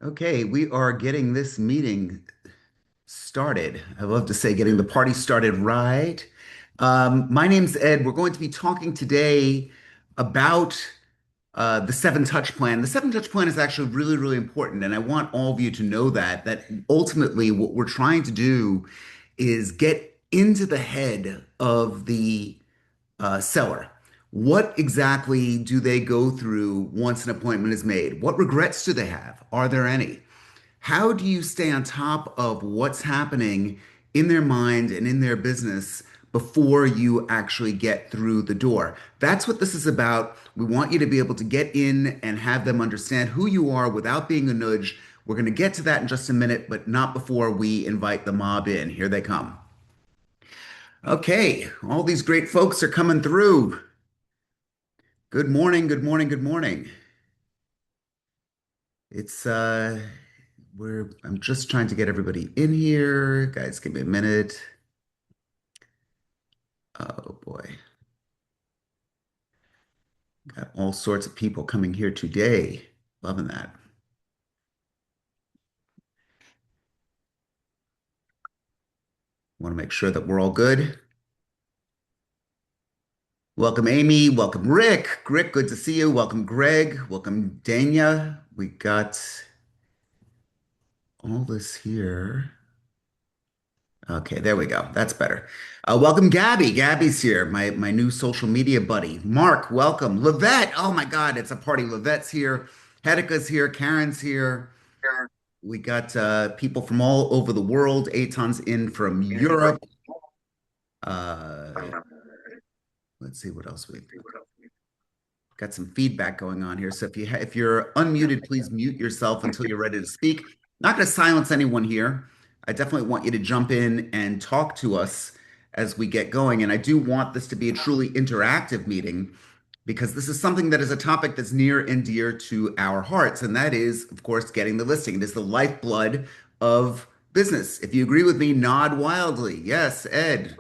Okay, we are getting this meeting started. I love to say getting the party started right. My name's Ed. We're going to be talking today about the seven touch plan. The seven touch plan is actually really, really important. And I want all of you to know that ultimately what we're trying to do is get into the head of the seller. What exactly do they go through once an appointment is made? What regrets do they have? Are there any? How do you stay on top of what's happening in their mind and in their business before you actually get through the door? That's what this is about. We want you to be able to get in and have them understand who you are without being a nudge. We're going to get to that in just a minute, but not before we invite the mob in. Here they come. Okay, all these great folks are coming through. Good morning, good morning, good morning. It's I'm just trying to get everybody in here. Guys, give me a minute. Oh boy. Got all sorts of people coming here today. Loving that. Want to make sure that we're all good. Welcome, Amy. Welcome, Rick. Rick, good to see you. Welcome, Greg. Welcome, Dania. We got all this here. Okay, there we go. That's better. Welcome, Gabby. Gabby's here, my new social media buddy. Mark, welcome. Lavette. Oh my God, it's a party. Lavette's here. Hedeka's here. Karen's here. We got people from all over the world. Aton's in from Europe. Uh, let's see what else we got some feedback going on here. So if you're unmuted, please mute yourself until you're ready to speak. Not going to silence anyone here. I definitely want you to jump in and talk to us as we get going. And I do want this to be a truly interactive meeting because this is something that is a topic that's near and dear to our hearts. And that is, of course, getting the listing. It is the lifeblood of business. If you agree with me, nod wildly. Yes, Ed.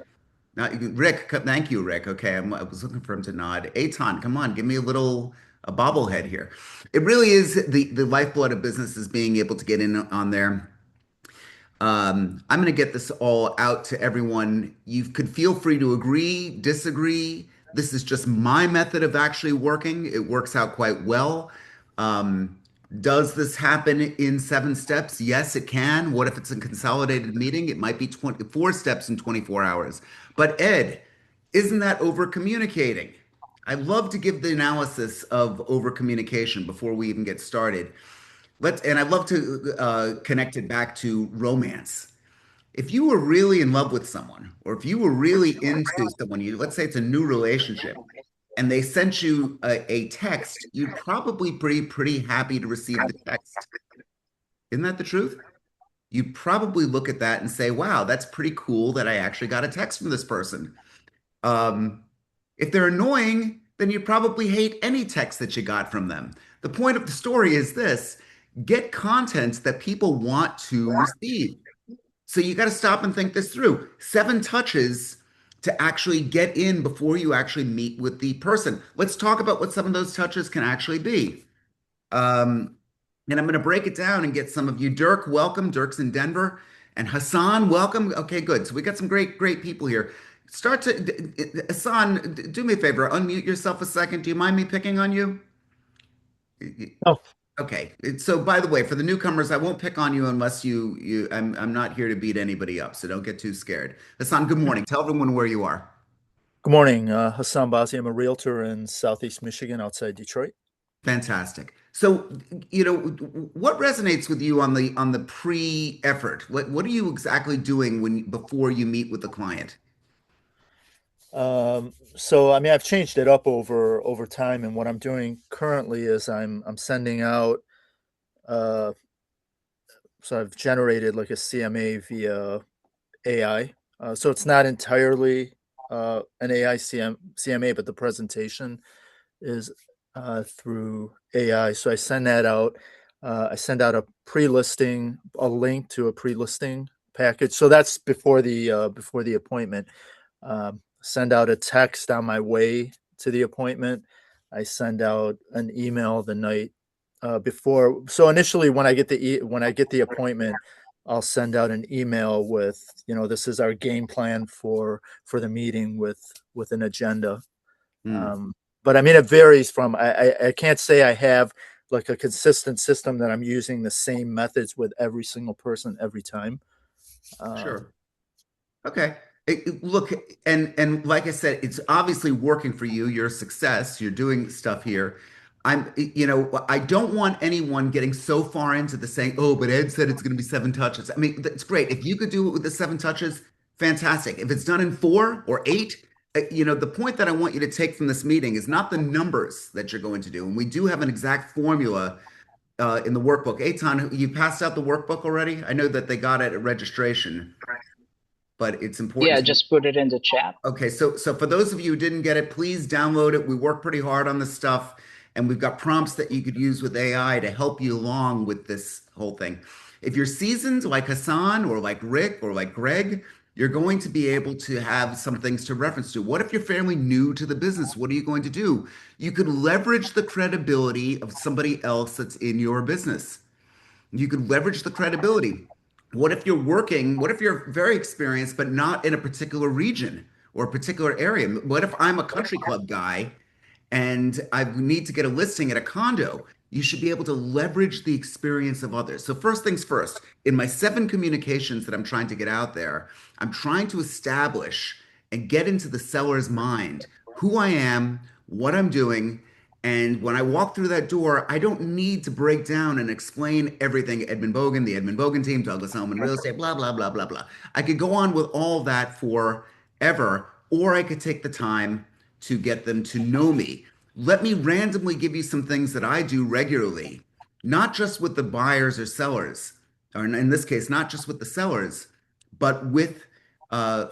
Not Rick. Thank you, Rick. Okay, I was looking for him to nod. Aton, come on, give me a bobblehead here. It really is the lifeblood of business is being able to get in on there. I'm going to get this all out to everyone. You could feel free to agree, disagree. This is just my method of actually working. It works out quite well. Um, does this happen in seven steps? Yes, it can. What if it's a consolidated meeting? It might be 24 steps in 24 hours. But Ed, isn't that over communicating? I love to give the analysis of over communication before we even get started. And I love to connect it back to romance. If you were really in love with someone, or if you were really into someone, let's say it's a new relationship, and they sent you a text, you'd probably be pretty happy to receive the text. Isn't that the truth? You'd probably look at that and say, wow, that's pretty cool that I actually got a text from this person. Um, if they're annoying, then you probably hate any text that you got from them. The point of the story is this: get content that people want to receive. So you got to stop and think this through. Seven touches to actually get in before you actually meet with the person. Let's talk about what some of those touches can actually be. Um, and I'm going to break it down and get some of you. Dirk, welcome. Dirk's in Denver. And Hassan, welcome. Okay, good. So we got some great people here. Hassan, do me a favor, unmute yourself a second. Do you mind me picking on you? Oh, Okay. So by the way, for the newcomers, I won't pick on you unless I'm not here to beat anybody up, so don't get too scared. Hassan, good morning. Tell everyone where you are. good morning. Hassan Bazi. I'm a realtor in Southeast Michigan outside Detroit. Fantastic. So, what resonates with you on the pre-effort? What are you exactly doing before you meet with the client? I mean, I've changed it up over time, and what I'm doing currently is I'm sending out. Uh, so I've generated like a CMA via AI. So it's not entirely an AI CMA, but the presentation is through AI. So I send that out. I send out a pre-listing, a link to a pre-listing package. So that's before the appointment. Send out a text on my way to the appointment. I send out an email the night before. So initially, when I get when I get the appointment, I'll send out an email with, this is our game plan for the meeting with an agenda. Hmm, Um, but I mean, it varies from. I can't say I have like a consistent system that I'm using the same methods with every single person every time. Uh, sure. Okay. Look, and like I said, it's obviously working for you. You're a success. You're doing stuff here. I don't want anyone getting so far into the saying, "Oh, but Ed said it's going to be 7 touches." I mean, that's great. If you could do it with the 7 touches, fantastic. If it's done in 4 or 8, the point that I want you to take from this meeting is not the numbers that you're going to do. And we do have an exact formula in the workbook. Eitan, you passed out the workbook already? I know that they got it at registration, but it's important Yeah, to. just put it in the chat. Okay, so for those of you who didn't get it, please download it. We work pretty hard on this stuff, and we've got prompts that you could use with AI to help you along with this whole thing. If you're seasoned like Hassan or like Rick or like Greg, you're going to be able to have some things to reference to. What if you're fairly new to the business? What are you going to do? You could leverage the credibility of somebody else that's in your business. You could leverage the credibility. What if you're very experienced, but not in a particular region or a particular area? What if I'm a country club guy and I need to get a listing at a condo? You should be able to leverage the experience of others. So, first things first, in my 7 communications that I'm trying to get out there, I'm trying to establish and get into the seller's mind who I am, what I'm doing. And when I walk through that door, I don't need to break down and explain everything Edmund Bogen, the Edmund Bogen team, Douglas Elliman Real Estate, blah, blah, blah, blah, blah. I could go on with all that forever, or I could take the time to get them to know me. Let me randomly give you some things that I do regularly, not just with the buyers or sellers, or in this case, not just with the sellers, but with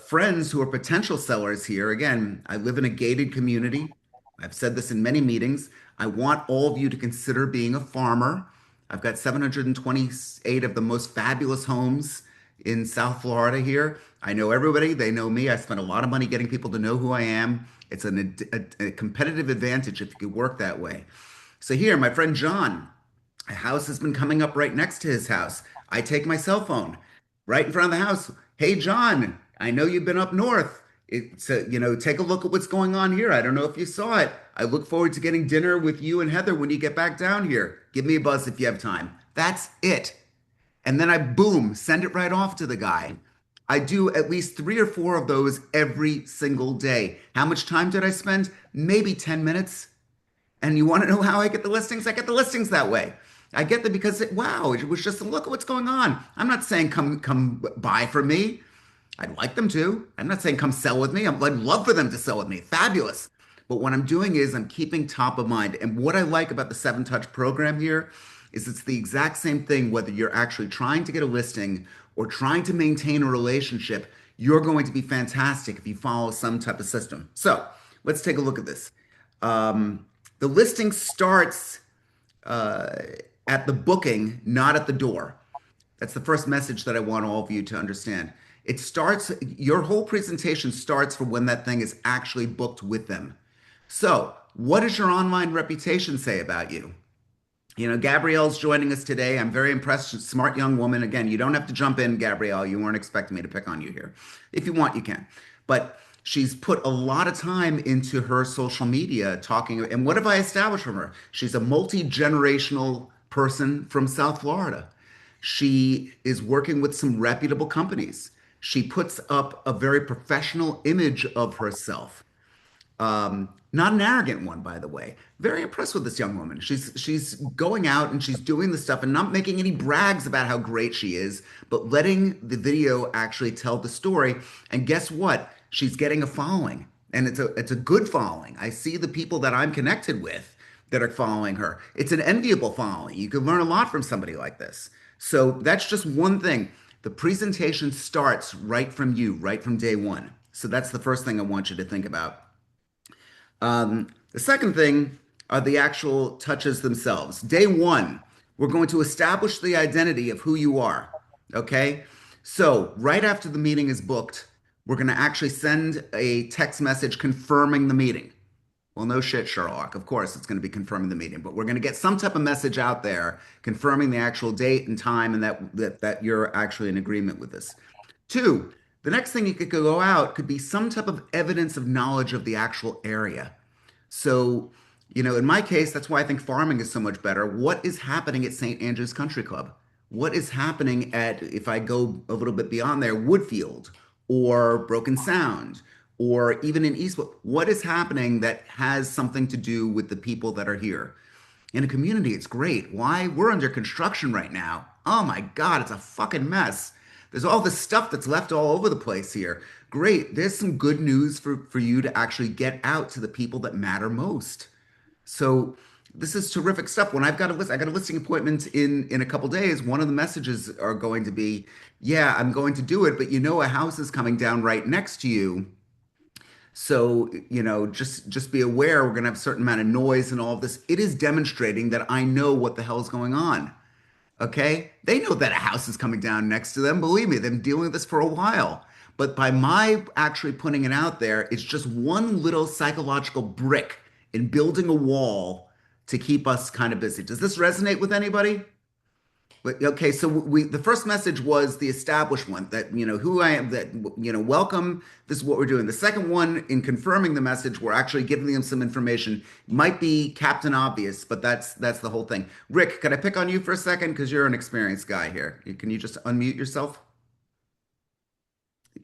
friends who are potential sellers here. Again, I live in a gated community. I've said this in many meetings. I want all of you to consider being a farmer. I've got 728 of the most fabulous homes in South Florida here. I know everybody, they know me. I spend a lot of money getting people to know who I am. It's a competitive advantage if you could work that way. So here, my friend John, a house has been coming up right next to his house. I take my cell phone right in front of the house. Hey, John, I know you've been up north. Take a look at what's going on here. I don't know if you saw it. I look forward to getting dinner with you and Heather when you get back down here. Give me a buzz if you have time. That's it. And then I boom, send it right off to the guy. I do at least 3 or 4 of those every single day. How much time did I spend? Maybe 10 minutes. And you want to know how I get the listings? I get the listings that way. I get them because wow, it was just a look at what's going on. I'm not saying come buy from me. I'd like them to. I'm not saying come sell with me. I'd love for them to sell with me. Fabulous. But what I'm doing is I'm keeping top of mind. And what I like about the 7 Touch program here is it's the exact same thing, whether you're actually trying to get a listing or trying to maintain a relationship, you're going to be fantastic if you follow some type of system. So let's take a look at this. The listing starts uh, at the booking, not at the door. That's the first message that I want all of you to understand. Your whole presentation starts from when that thing is actually booked with them. So, what does your online reputation say about you? Gabrielle's joining us today. I'm very impressed. She's a smart young woman. Again, you don't have to jump in, Gabrielle. You weren't expecting me to pick on you here. If you want, you can. But she's put a lot of time into her social media talking. And what have I established from her? She's a multi-generational person from South Florida. She is working with some reputable companies. She puts up a very professional image of herself. Not an arrogant one, by the way. Very impressed with this young woman. She's going out and she's doing the stuff and not making any brags about how great she is, but letting the video actually tell the story. And guess what? She's getting a following, and it's a good following. I see the people that I'm connected with that are following her. It's an enviable following. You can learn a lot from somebody like this. So that's just one thing. The presentation starts right from you, right from day one. So that's the first thing I want you to think about. The second thing are the actual touches themselves. Day one, we're going to establish the identity of who you are. Okay. So, right after the meeting is booked, we're going to actually send a text message confirming the meeting. Well, no shit, Sherlock. Of course, it's going to be confirming the meeting, but we're going to get some type of message out there confirming the actual date and time and that you're actually in agreement with this. Two, the next thing you could go out could be some type of evidence of knowledge of the actual area. So, in my case, that's why I think farming is so much better. What is happening at St. Andrew's Country Club? What is happening at, if I go a little bit beyond there, Woodfield or Broken Sound or even in Eastwood? What is happening that has something to do with the people that are here? In a community, it's great. Why? We're under construction right now. Oh my God, it's a fucking mess. There's all this stuff that's left all over the place here. Great. There's some good news for you to actually get out to the people that matter most. So this is terrific stuff. When I've got a list, I got a listing appointment in a couple days. One of the messages are going to be, yeah, I'm going to do it, but a house is coming down right next to you. So, just be aware we're going to have a certain amount of noise and all of this. It is demonstrating that I know what the hell is going on. Okay? They know that a house is coming down next to them. Believe me, they've been dealing with this for a while. But by my actually putting it out there, it's just one little psychological brick in building a wall to keep us kind of busy. Does this resonate with anybody? Okay, so the first message was the established one that who I am, that welcome, this is what we're doing. The second one, in confirming the message, we're actually giving them some information. Might be Captain Obvious, but that's the whole thing. Rick, could I pick on you for a second because you're an experienced guy here? Can you just unmute yourself?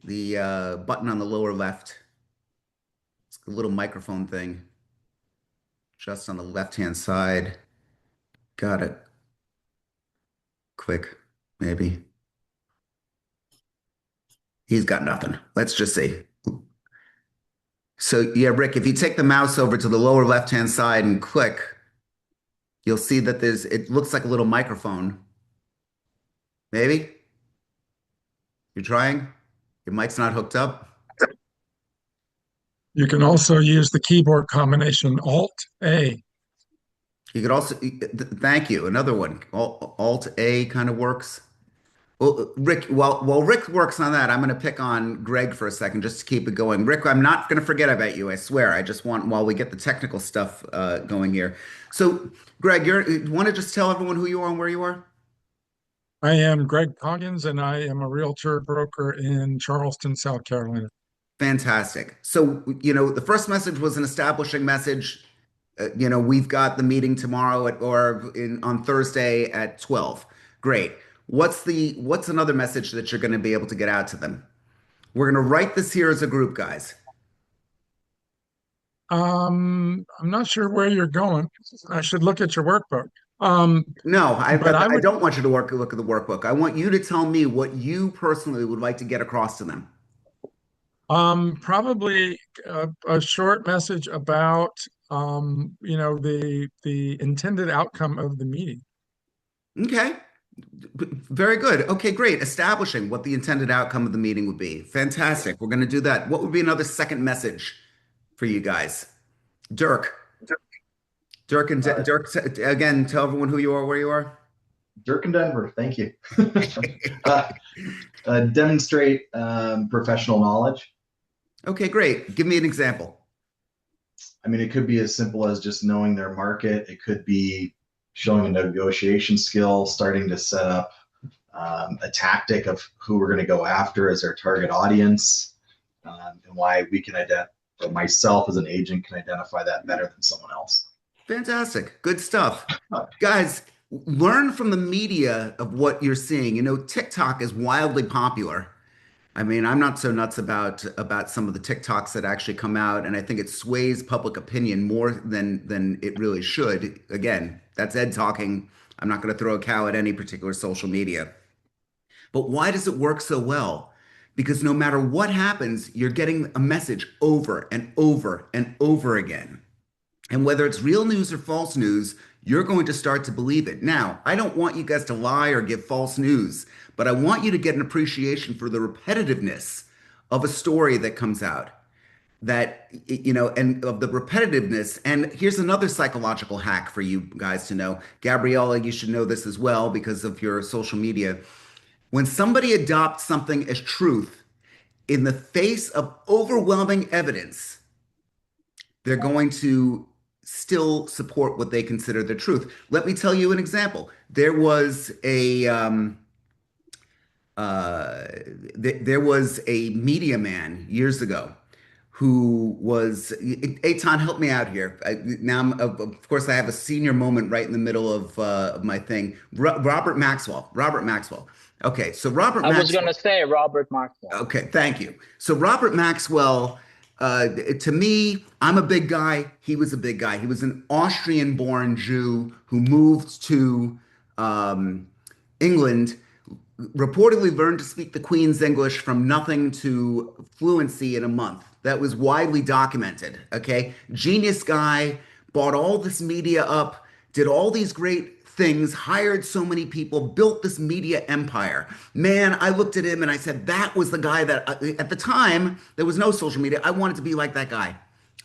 The button on the lower left, it's a little microphone thing, just on the left-hand side. Got it. Quick, maybe. He's got nothing. Let's just see. So yeah, Rick, if you take the mouse over to the lower left-hand side and click, you'll see that it looks like a little microphone. Maybe? You're trying? Your mic's not hooked up? You can also use the keyboard combination Alt A. You could also, thank you. Another one, Alt A kind of works. Well, Rick, while Rick works on that, I'm going to pick on Greg for a second just to keep it going. Rick, I'm not going to forget about you. I swear. I just want, while we get the technical stuff going here. So, Greg, you want to just tell everyone who you are and where you are? I am Greg Coggins, and I am a realtor broker in Charleston, South Carolina. Fantastic. So, the first message was an establishing message. We've got the meeting tomorrow on Thursday at 12. Great. What's another message that you're going to be able to get out to them? We're going to write this here as a group, guys. I'm not sure where you're going. I should look at your workbook. No, But I I would don't want you to look at the workbook. I want you to tell me what you personally would like to get across to them. probably a short message about the intended outcome of the meeting. Okay. Very good. Okay, great. Establishing what the intended outcome of the meeting would be. Fantastic. We're going to do that. What would be another second message for you guys? Dirk. Dirk, again, tell everyone who you are, where you are. Dirk in Denver, thank you. uh, Demonstrate professional knowledge. Okay, great. Give me an example. I mean, it could be as simple as just knowing their market. It could be showing a negotiation skill, starting to set up a tactic of who we're going to go after as our target audience, and why we can identify, or myself as an agent can identify that better than someone else. Fantastic. Good stuff. Guys, learn from the media of what you're seeing. TikTok is wildly popular. I mean, I'm not so nuts about some of the TikToks that actually come out, and I think it sways public opinion more than it really should. Again, that's Ed talking. I'm not going to throw a cow at any particular social media. But why does it work so well? Because no matter what happens, you're getting a message over and over and over again. And whether it's real news or false news, you're going to start to believe it. Now, I don't want you guys to lie or give false news, but I want you to get an appreciation for the repetitiveness of a story that comes out, and of the repetitiveness. And here's another psychological hack for you guys to know. Gabriella, you should know this as well because of your social media. When somebody adopts something as truth in the face of overwhelming evidence, they're going to still support what they consider the truth. Let me tell you an example. Uh, there was a media man years ago who was Eitan, help me out here. Now, of course, I have a senior moment right in the middle of my thing. Robert Maxwell. Robert Maxwell. Okay, so Robert I was Maxwell. gonna say Robert Maxwell. Okay, thank you. So Robert Maxwell, to me, I'm a big guy. He was a big guy. He was an Austrian-born Jew who moved to um, England, reportedly learned to speak the Queen's English from nothing to fluency in a month. That was widely documented. Okay. Genius guy, bought all this media up, did all these great things, hired so many people, built this media empire. Man, I looked at him and I said, that was the guy that at the time, there was no social media. I wanted to be like that guy.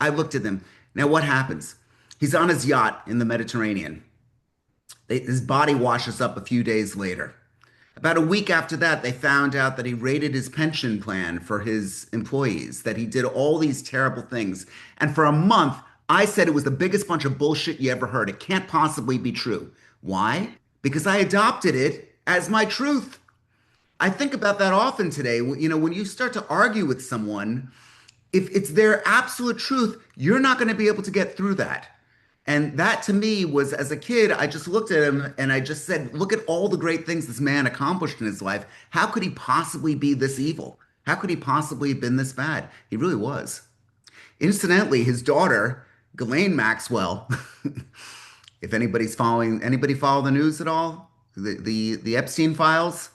I looked at him. Now, what happens? He's on his yacht in the Mediterranean. His body washes up a few days later. About a week after that, they found out that he raided his pension plan for his employees, that he did all these terrible things. And for a month, I said it was the biggest bunch of bullshit you ever heard. It can't possibly be true. Why? Because I adopted it as my truth. I think about that often today. You know, when you start to argue with someone, if it's their absolute truth, you're not going to be able to get through that. And that to me was, as a kid, I just looked at him and I just said, look at all the great things this man accomplished in his life. How could he possibly be this evil? How could he possibly have been this bad? He really was. Incidentally, his daughter, Ghislaine Maxwell, if anybody follow the news at all? The Epstein files?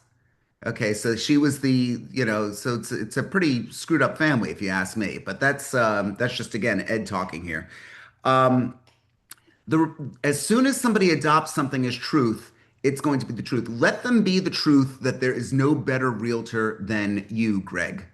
Okay, so she was so it's a pretty screwed up family if you ask me. But that's just again Ed talking here. Um, as soon as somebody adopts something as truth, it's going to be the truth. Let them be the truth that there is no better realtor than you, Greg,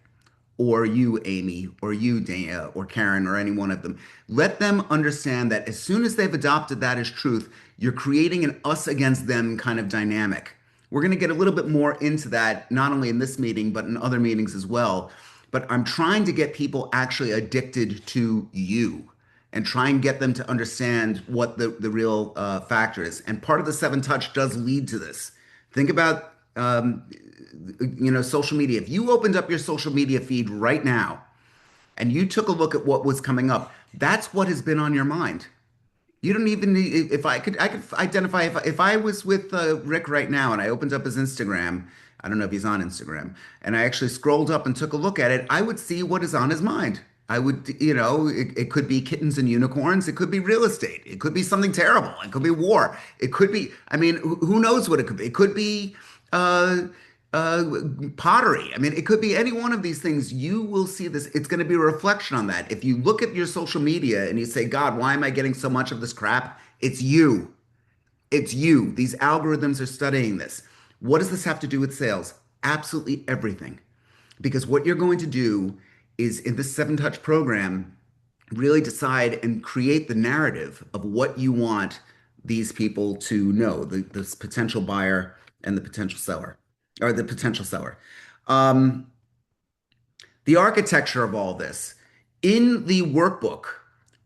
or you, Amy, or you, Dana, or Karen, or any one of them. Let them understand that as soon as they've adopted that as truth, you're creating an us against them kind of dynamic. We're going to get a little bit more into that, not only in this meeting, but in other meetings as well. But I'm trying to get people actually addicted to you and try and get them to understand what the real factor is. And part of the seven touch does lead to this. Think about, social media. If you opened up your social media feed right now and you took a look at what was coming up, that's what has been on your mind. You don't even need, if I could identify if I was with Rick right now and I opened up his Instagram, I don't know if he's on Instagram, and I actually scrolled up and took a look at it, I would see what is on his mind. I would, it could be kittens and unicorns. It could be real estate. It could be something terrible. It could be war. It could be, I mean, who knows what it could be? It could be uh, pottery. I mean, it could be any one of these things. You will see this. It's going to be a reflection on that. If you look at your social media and you say, God, why am I getting so much of this crap? It's you. It's you. These algorithms are studying this. What does this have to do with sales? Absolutely everything. Because what you're going to do is in this seven touch program, really decide and create the narrative of what you want these people to know, this potential buyer and the potential seller, or the potential seller. Um, the architecture of all this. In the workbook,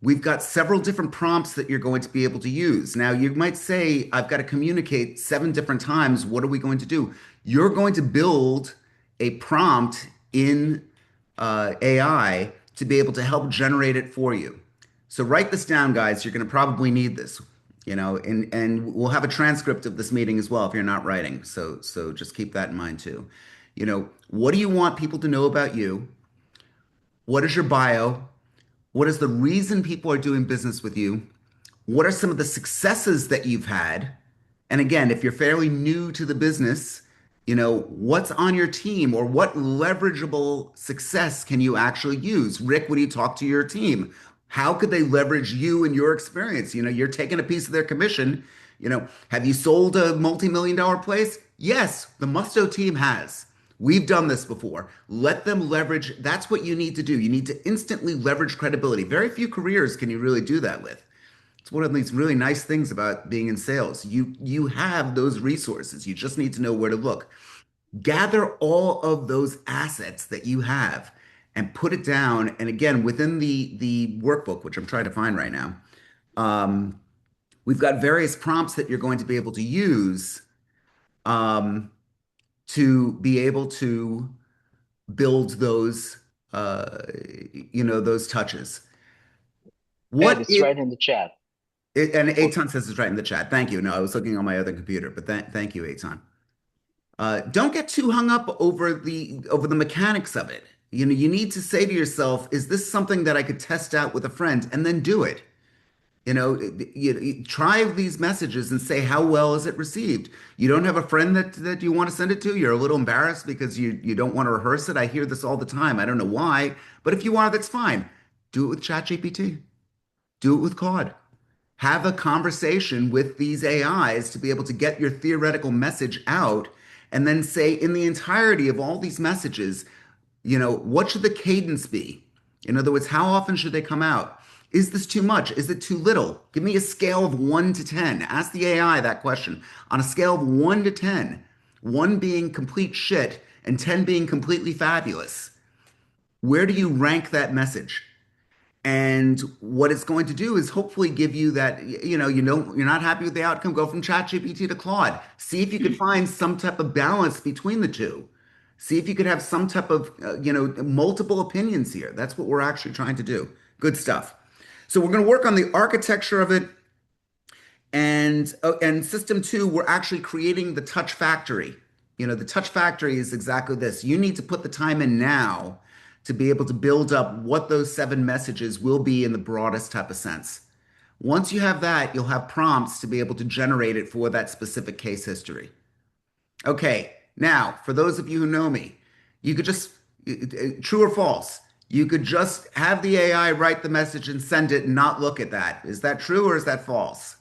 we've got several different prompts that you're going to be able to use. Now, you might say, I've got to communicate 7 different times. What are we going to do? You're going to build a prompt in AI to be able to help generate it for you. So write this down, guys. You're going to probably need this, and we'll have a transcript of this meeting as well if you're not writing. So just keep that in mind too. What do you want people to know about you? What is your bio? What is the reason people are doing business with you? What are some of the successes that you've had? And again, if you're fairly new to the business, what's on your team or what leverageable success can you actually use? Rick, when you talk to your team, how could they leverage you and your experience? You're taking a piece of their commission. Have you sold a multi-million dollar place? Yes, the Musto team has. We've done this before. Let them leverage. That's what you need to do. You need to instantly leverage credibility. Very few careers can you really do that with. It's one of these really nice things about being in sales. You have those resources. You just need to know where to look. Gather all of those assets that you have and put it down. And again, within the workbook, which I'm trying to find right now, um, we've got various prompts that you're going to be able to use um, to be able to build those, those touches. Ed, What it's if, right in the chat. and Or Eitan says it's right in the chat. Thank you. No, I was looking on my other computer, but thank you, Eitan. Don't get too hung up over the mechanics of it. You need to say to yourself, is this something that I could test out with a friend, and then do it. You try these messages and say, how well is it received? You don't have a friend that you want to send it to. You're a little embarrassed because you don't want to rehearse it. I hear this all the time. I don't know why, but if you are, that's fine. Do it with ChatGPT. Do it with Claude. Have a conversation with these AIs to be able to get your theoretical message out, and then say in the entirety of all these messages, what should the cadence be? In other words, how often should they come out? Is this too much? Is it too little? Give me a scale of 1 to 10. Ask the AI that question. On a scale of 1 to 10, 1 being complete shit and 10 being completely fabulous, where do you rank that message? And what it's going to do is hopefully give you that, you're not happy with the outcome, go from ChatGPT to Claude. See if you could find some type of balance between the two. See if you could have some type of, multiple opinions here. That's what we're actually trying to do. Good stuff. So we're going to work on the architecture of it. And system 2, we're actually creating the touch factory. The touch factory is exactly this. You need to put the time in now to be able to build up what those 7 messages will be in the broadest type of sense. Once you have that, you'll have prompts to be able to generate it for that specific case history. Okay, now, for those of you who know me, you could just, true or false, you could just have the AI write the message and send it and not look at that. Is that true or is that false?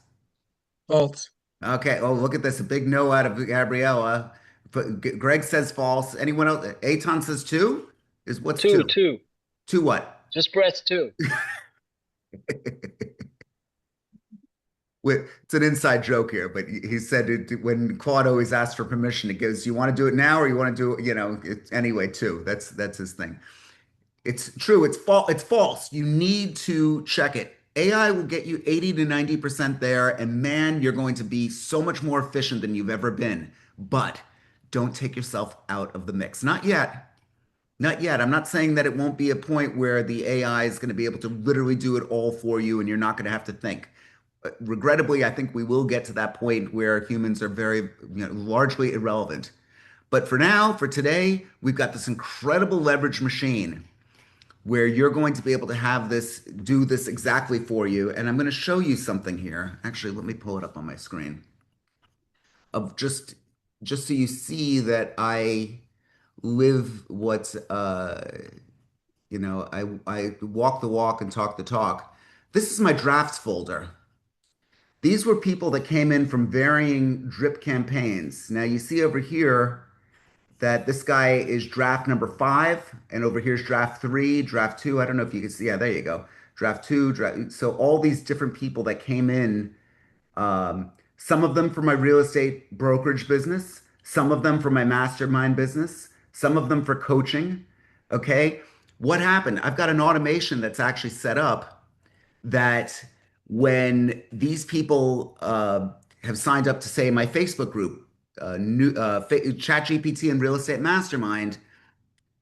False. Okay. Oh, look at this. A big no out of Gabriella. But Greg says false. Anyone else? Aton says two? What's two, two? two. Two what? Just press 2. It's an inside joke here, but he said when Claude always asks for permission, it goes, you want to do it now or you want to do it, anyway, two. That's his thing. It's true. It's false. You need to check it. AI will get you 80 to 90% there, and man, you're going to be so much more efficient than you've ever been. But don't take yourself out of the mix. Not yet. Not yet. I'm not saying that it won't be a point where the AI is going to be able to literally do it all for you and you're not going to have to think. Regrettably, I think we will get to that point where humans are very, largely irrelevant. But for now, for today, we've got this incredible leverage machine where you're going to be able to have this do this exactly for you. And I'm going to show you something here. Actually, let me pull it up on my screen of just so you see that I live what I walk the walk and talk the talk. This is my drafts folder. These were people that came in from varying drip campaigns. Now you see over here that this guy is draft number 5, and over here's draft 3, draft 2. I don't know if you can see. Yeah, there you go. Draft 2, draft. So all these different people that came in, some of them for my real estate brokerage business, some of them for my mastermind business, some of them for coaching. Okay. What happened? I've got an automation that's actually set up that when these people have signed up to say my Facebook group, ChatGPT and Real Estate Mastermind,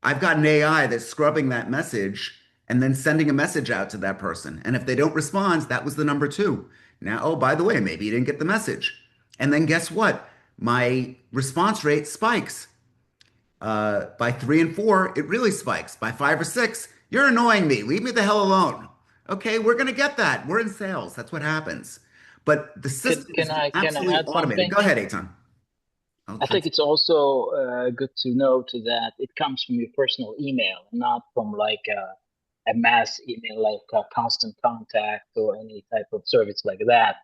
I've got an AI that's scrubbing that message and then sending a message out to that person. And if they don't respond, that was the number 2. Now, oh, by the way, maybe you didn't get the message. And then guess what? My response rate spikes. By 3 and 4, it really spikes. By 5 or 6, you're annoying me. Leave me the hell alone. Okay, we're going to get that. We're in sales. That's what happens. But the system is Can I absolutely add automated. something? Go ahead, Eitan. I think it's also good to note that it comes from your personal email, not from like a mass email like Constant Contact or any type of service like that.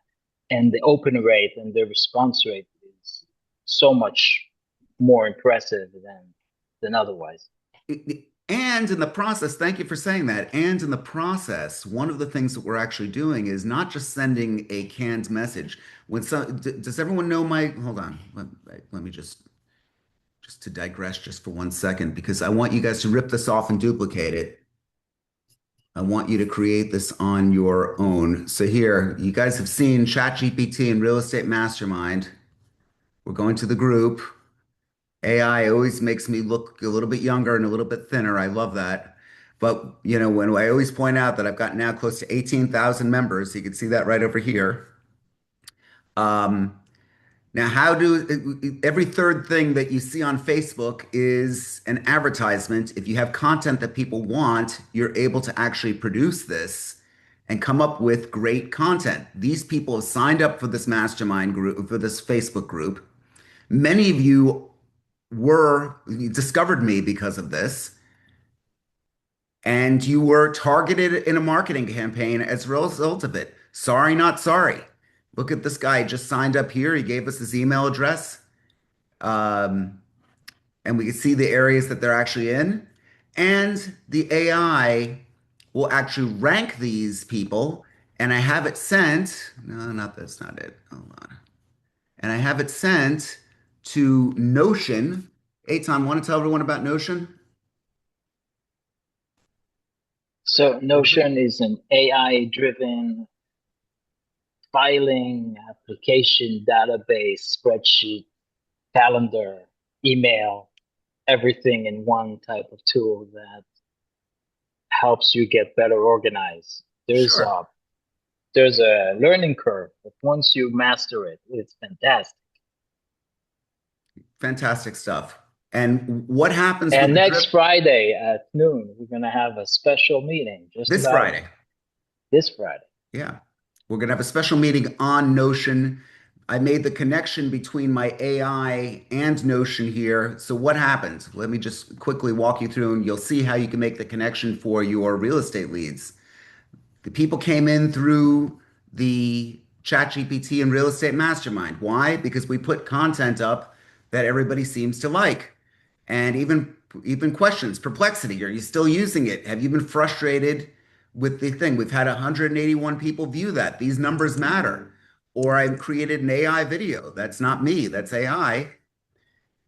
And the open rate and the response rate is so much more impressive than otherwise. And in the process, thank you for saying that. And in the process, one of the things that we're actually doing is not just sending a canned message. Does everyone know hold on, let me just just to digress just for 1 second, because I want you guys to rip this off and duplicate it. I want you to create this on your own. So here, you guys have seen ChatGPT and Real Estate Mastermind. We're going to the group. AI always makes me look a little bit younger and a little bit thinner. I love that. But, when I always point out that I've got now close to 18,000 members, you can see that right over here. Now, every third thing that you see on Facebook is an advertisement. If you have content that people want, you're able to actually produce this and come up with great content. These people have signed up for this mastermind group, for this Facebook group. Many of you discovered me because of this, and you were targeted in a marketing campaign as a result of it. Sorry, not sorry. Look at this guy just signed up here. He gave us his email address. And we can see the areas that they're actually in. And the AI will actually rank these people. And I have it sent. No, that's not it. Hold on. And I have it sent to Notion. Eitan, want to tell everyone about Notion? So Notion is an AI-driven filing application, database, spreadsheet, calendar, email, everything in one type of tool that helps you get better organized. Sure. There's a learning curve, but once you master it, it's fantastic. Fantastic stuff. And what happens with And the next drip Friday at noon, we're going to have a special meeting just this about Friday? this Friday. Yeah. We're going to have a special meeting on Notion. I made the connection between my AI and Notion here. So what happens? Let me just quickly walk you through and you'll see how you can make the connection for your real estate leads. The people came in through the ChatGPT and Real Estate Mastermind. Why? Because we put content up that everybody seems to like. And even questions, perplexity. Are you still using it? Have you been frustrated with the thing? We've had 181 people view that. These numbers matter. Or I created an AI video. That's not me. That's AI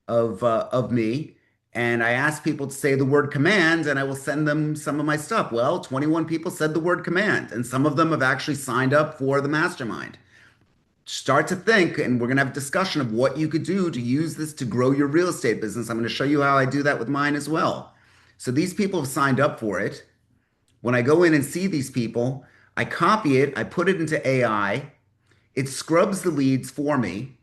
of me. And I asked people to say the word command, and I will send them some of my stuff. Well, 21 people said the word command, and some of them have actually signed up for the mastermind. Start to think, and we're going to have a discussion of what you could do to use this to grow your real estate business. I'm going to show you how I do that with mine as well. So these people have signed up for it. When I go in and see these people, I copy it, I put it into AI, it scrubs the leads for me,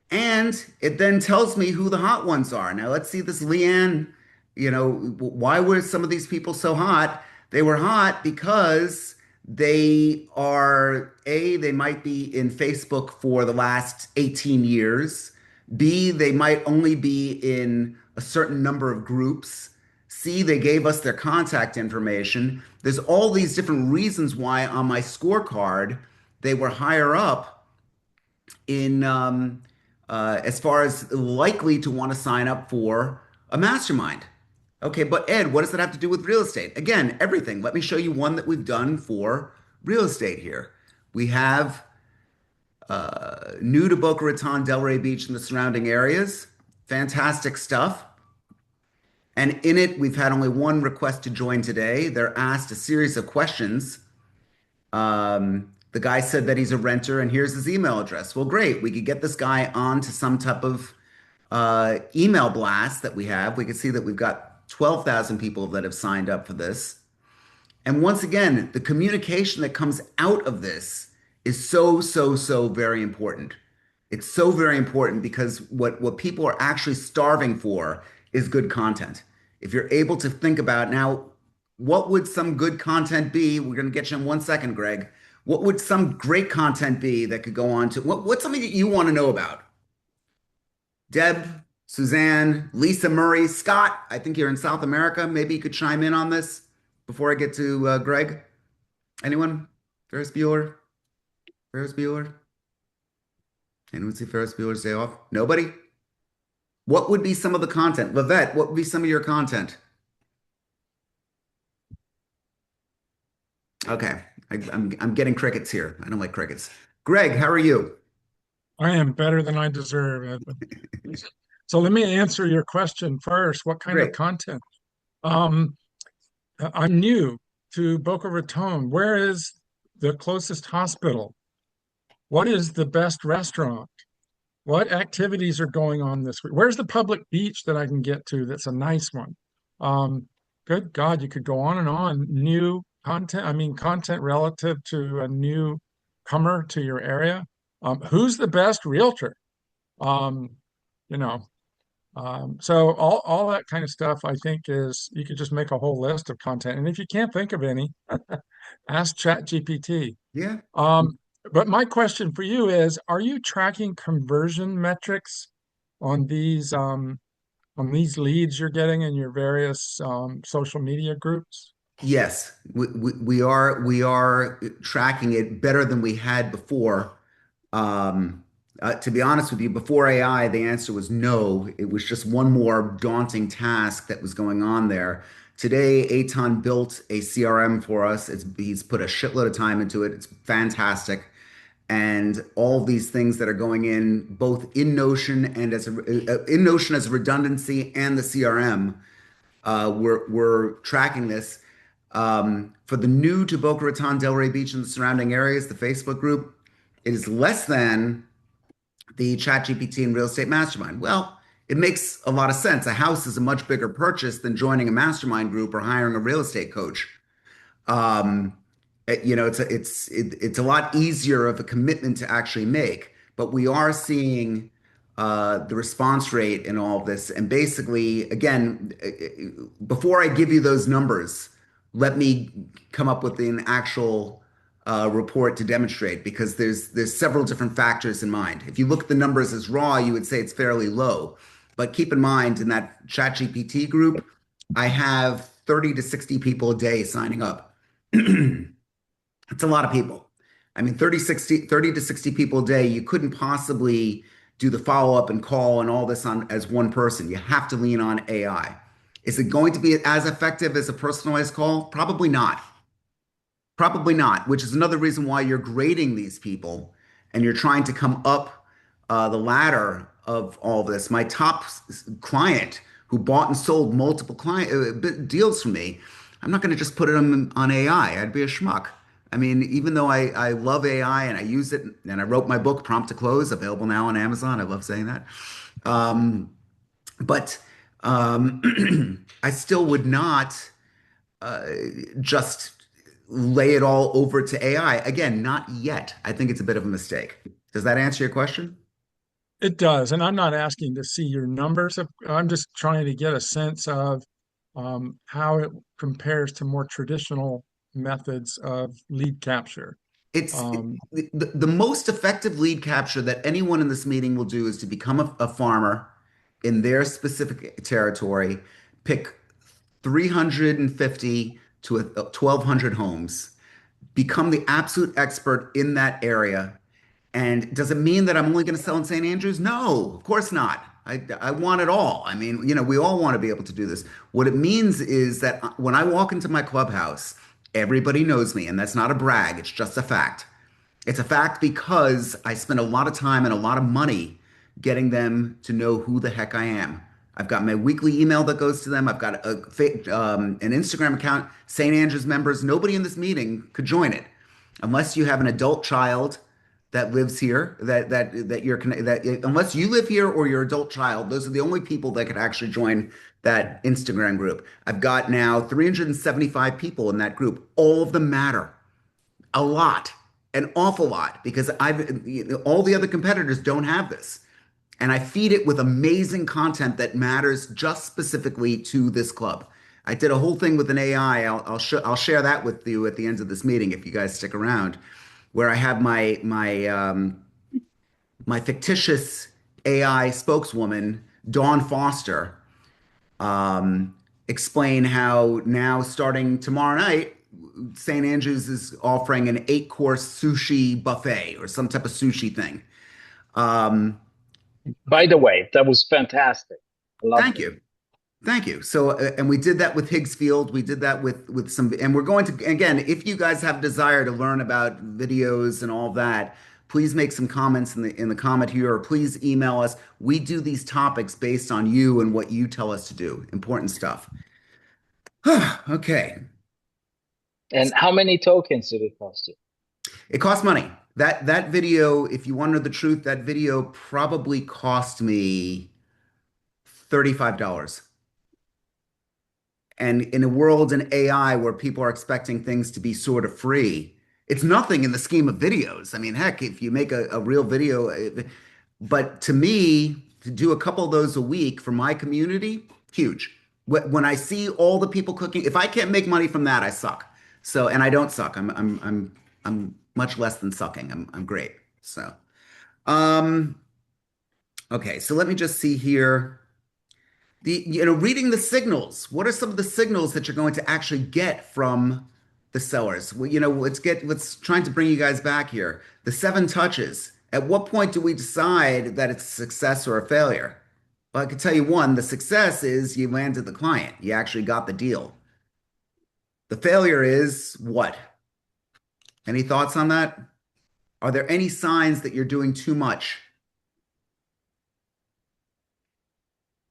and it then tells me who the hot ones are. Now let's see this Leanne, why were some of these people so hot? They were hot because they might be in Facebook for the last 18 years. B, they might only be in a certain number of groups. C, they gave us their contact information. There's all these different reasons why on my scorecard they were higher up in as far as likely to want to sign up for a mastermind. Okay, but Ed, what does that have to do with real estate? Again, everything. Let me show you one that we've done for real estate here. We have new to Boca Raton, Delray Beach, and the surrounding areas. Fantastic stuff. And in it, we've had only one request to join today. They're asked a series of questions. The guy said that he's a renter, and here's his email address. Well, great. We could get this guy onto some type of email blast that we have. We can see that we've got 12,000 people that have signed up for this. And once again, the communication that comes out of this is so, so, so very important. It's so very important because what people are actually starving for is good content. If you're able to think about now, what would some good content be? We're going to get you in 1 second, Greg. What would some great content be that could go on to what's something that you want to know about? Deb, Suzanne, Lisa Murray, Scott, I think you're in South America. Maybe you could chime in on this before I get to Greg. Anyone? Ferris Bueller? Ferris Bueller? Anyone see Ferris Bueller's Day Off? Nobody? What would be some of the content? Lavette, what would be some of your content? Okay, I'm getting crickets here. I don't like crickets. Greg, how are you? I am better than I deserve, Edmund. So let me answer your question first. What kind of Great. content? Um, I'm new to Boca Raton. Where is the closest hospital? What is the best restaurant? What activities are going on this week? Where's the public beach that I can get to that's a nice one? Um, Good God, you could go on and on. New content, I mean, content relative to a new comer to your area. Who's the best realtor? Um, you know, so all that kind of stuff, I think, is you could just make a whole list of content. And if you can't think of any, ask ChatGPT. Yeah. Um, but my question for you is, are you tracking conversion metrics on these leads you're getting in your various social media groups? Yes, we are tracking it better than we had before. Um, to be honest with you, before AI, the answer was no. It was just one more daunting task that was going on there. Today, Eitan built a CRM for us. He's put a shitload of time into it. It's fantastic. And all these things that are going in, both in Notion and in Notion as a redundancy and the CRM, we're tracking this. For the new to Boca Raton, Delray Beach, and the surrounding areas, the Facebook group, it is less than the ChatGPT and Real Estate Mastermind. Well, it makes a lot of sense. A house is a much bigger purchase than joining a mastermind group or hiring a real estate coach. Um, it's a lot easier of a commitment to actually make, but we are seeing the response rate in all of this. And basically, again, before I give you those numbers, let me come up with an actual report to demonstrate because there's several different factors in mind. If you look at the numbers as raw, you would say it's fairly low. But keep in mind, in that ChatGPT group, I have 30 to 60 people a day signing up. It's a lot of people. I mean, 30 to 60 people a day, you couldn't possibly do the follow up and call and all this on as one person. You have to lean on AI. Is it going to be as effective as a personalized call? Probably not. Probably not, which is another reason why you're grading these people and you're trying to come up the ladder of all this. My top client who bought and sold multiple deals for me, I'm not going to just put it on AI. I'd be a schmuck. I mean, even though I love AI and I use it, and I wrote my book, Prompt to Close, available now on Amazon. I love saying that. Um, but I still would not uh, just lay it all over to AI. Again, not yet. I think it's a bit of a mistake. Does that answer your question? It does. And I'm not asking to see your numbers. I'm just trying to get a sense of how it compares to more traditional methods of lead capture. It's Um, the most effective lead capture that anyone in this meeting will do is to become a farmer in their specific territory, pick 350 to 1,200 homes, become the absolute expert in that area. And does it mean that I'm only going to sell in St. Andrews? No, of course not. I want it all. I mean, we all want to be able to do this. What it means is that when I walk into my clubhouse, everybody knows me, and that's not a brag, it's just a fact. It's a fact because I spend a lot of time and a lot of money getting them to know who the heck I am. I've got my weekly email that goes to them. I've got an Instagram account. St. Andrews members, nobody in this meeting could join it unless you have an adult child that lives here. Unless you live here or your adult child, those are the only people that could actually join that Instagram group. I've got now 375 people in that group. All of them matter a lot, an awful lot, because all the other competitors don't have this. And I feed it with amazing content that matters just specifically to this club. I did a whole thing with an AI. I'll share that with you at the end of this meeting if you guys stick around, where I have my fictitious AI spokeswoman, Dawn Foster, explain how now starting tomorrow night, St. Andrews is offering an 8-course sushi buffet or some type of sushi thing. Um, By the way, that was fantastic. I loved Thank it. you. Thank you. So, and we did that with Higgsfield. We did that with some, and we're going to, again, if you guys have desire to learn about videos and all that, please make some comments in the comment here, or please email us. We do these topics based on you and what you tell us to do. Important stuff. Okay. And how many tokens did it cost you? It costs money. That video, if you want to know the truth, that video probably cost me $35. And in a world in AI where people are expecting things to be sort of free, it's nothing in the scheme of videos. I mean, heck, if you make a real video, but to me, to do a couple of those a week for my community, huge. When I see all the people cooking, if I can't make money from that, I suck. So, and I don't suck. I'm much less than sucking. I'm great. So, um, okay. So let me just see here. Reading the signals. What are some of the signals that you're going to actually get from the sellers? Well, let's trying to bring you guys back here. The seven touches. At what point do we decide that it's a success or a failure? Well, I can tell you one, the success is you landed the client. You actually got the deal. The failure is what? Any thoughts on that? Are there any signs that you're doing too much?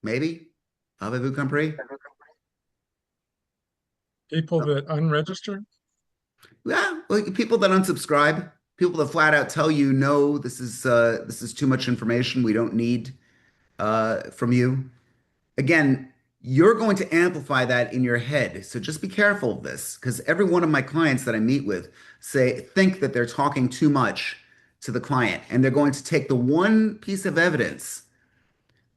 Maybe? Avez-vous compris? People that unregister? Yeah, well, people that unsubscribe, people that flat out tell you, no, this is too much information. We don't need from you. Again, you're going to amplify that in your head. So just be careful of this, because every one of my clients that I meet with think that they're talking too much to the client, and they're going to take the one piece of evidence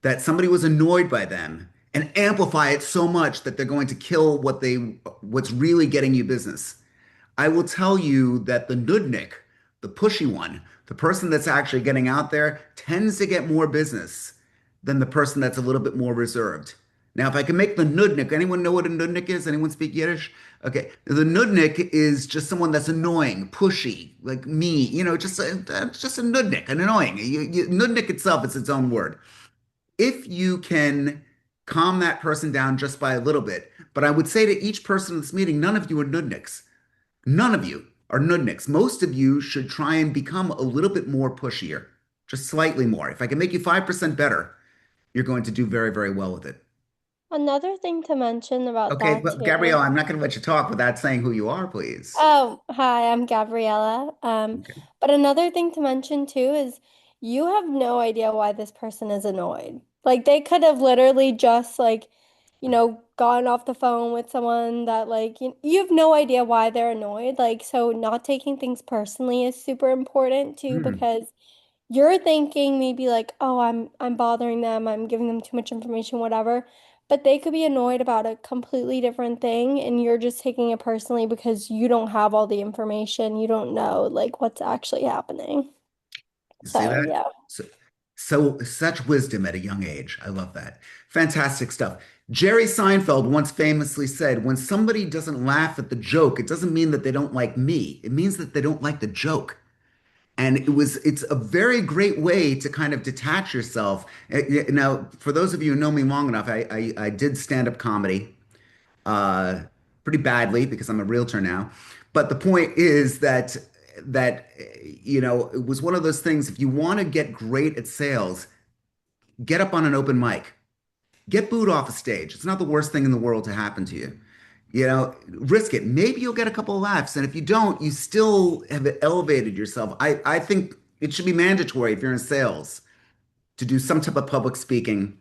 that somebody was annoyed by them and amplify it so much that they're going to kill what's really getting you business. I will tell you that the nudnik, the pushy one, the person that's actually getting out there tends to get more business than the person that's a little bit more reserved. Now, if I can make the nudnik, anyone know what a nudnik is? Anyone speak Yiddish? Okay, the nudnik is just someone that's annoying, pushy, like me. Just a nudnik, an annoying. Nudnik itself is its own word. If you can calm that person down just by a little bit, but I would say to each person in this meeting, none of you are nudniks. None of you are nudniks. Most of you should try and become a little bit more pushier, just slightly more. If I can make you 5% better, you're going to do very, very well with it. Another thing to mention about Okay, that but too. Gabrielle, I'm not going to let you talk without saying who you are, please. Oh, hi, I'm Gabriella. Okay. But another thing to mention too is you have no idea why this person is annoyed. Like they could have literally just gotten off the phone with someone that you have no idea why they're annoyed. Like, so not taking things personally is super important too, Hmm. because you're thinking maybe like, oh, I'm bothering them, I'm giving them too much information, whatever. But they could be annoyed about a completely different thing, and you're just taking it personally because you don't have all the information. You don't know like what's actually happening. You see So, that? yeah. So such wisdom at a young age. I love that. Fantastic stuff. Jerry Seinfeld once famously said, when somebody doesn't laugh at the joke, it doesn't mean that they don't like me. It means that they don't like the joke. And it's a very great way to kind of detach yourself. Now, for those of you who know me long enough, I did stand-up comedy uh, pretty badly because I'm a realtor now. But the point is that it was one of those things. If you want to get great at sales, get up on an open mic, get booed off a stage. It's not the worst thing in the world to happen to you. Risk it. Maybe you'll get a couple of laughs. And if you don't, you still have elevated yourself. I think it should be mandatory if you're in sales to do some type of public speaking.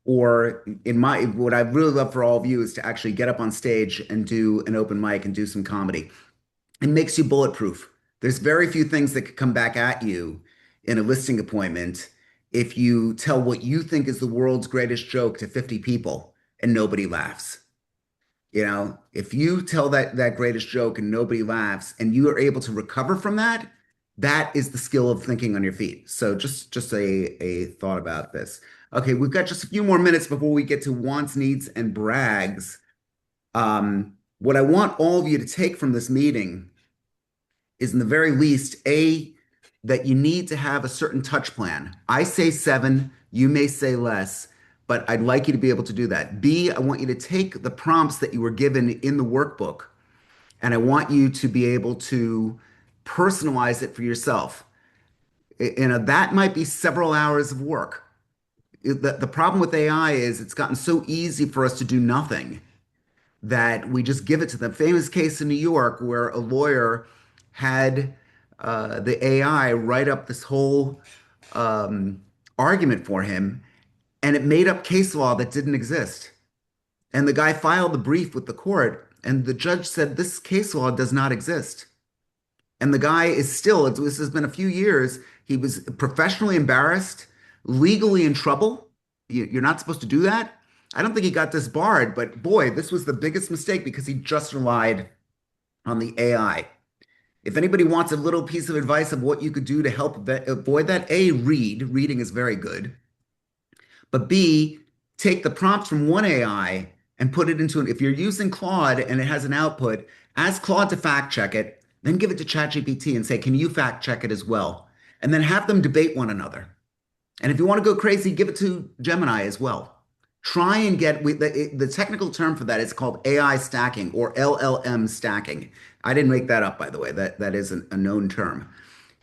Or what I really love for all of you is to actually get up on stage and do an open mic and do some comedy. It makes you bulletproof. There's very few things that could come back at you in a listing appointment if you tell what you think is the world's greatest joke to 50 people and nobody laughs. If you tell that greatest joke and nobody laughs and you are able to recover from that, that is the skill of thinking on your feet. So just a thought about this. Okay, we've got just a few more minutes before we get to wants, needs, and brags. What I want all of you to take from this meeting is, in the very least, that you need to have a certain touch plan. I say 7, you may say less, but I'd like you to be able to do that. B, I want you to take the prompts that you were given in the workbook, and I want you to be able to personalize it for yourself. That might be several hours of work. The problem with AI is it's gotten so easy for us to do nothing that we just give it to them. Famous case in New York where a lawyer had the AI write up this whole um, argument for him, and it made up case law that didn't exist. And the guy filed the brief with the court, and the judge said, this case law does not exist. And the guy is still, this has been a few years, he was professionally embarrassed, legally in trouble. You're not supposed to do that. I don't think he got disbarred, but boy, this was the biggest mistake because he just relied on the AI. If anybody wants a little piece of advice of what you could do to help avoid that, A, read. Reading is very good. But B, take the prompts from one AI and put it into if you're using Claude and it has an output, ask Claude to fact check it, then give it to ChatGPT and say, can you fact check it as well? And then have them debate one another. And if you want to go crazy, give it to Gemini as well. Try and get the technical term for that is called AI stacking or LLM stacking. I didn't make that up, by the way. That is a known term.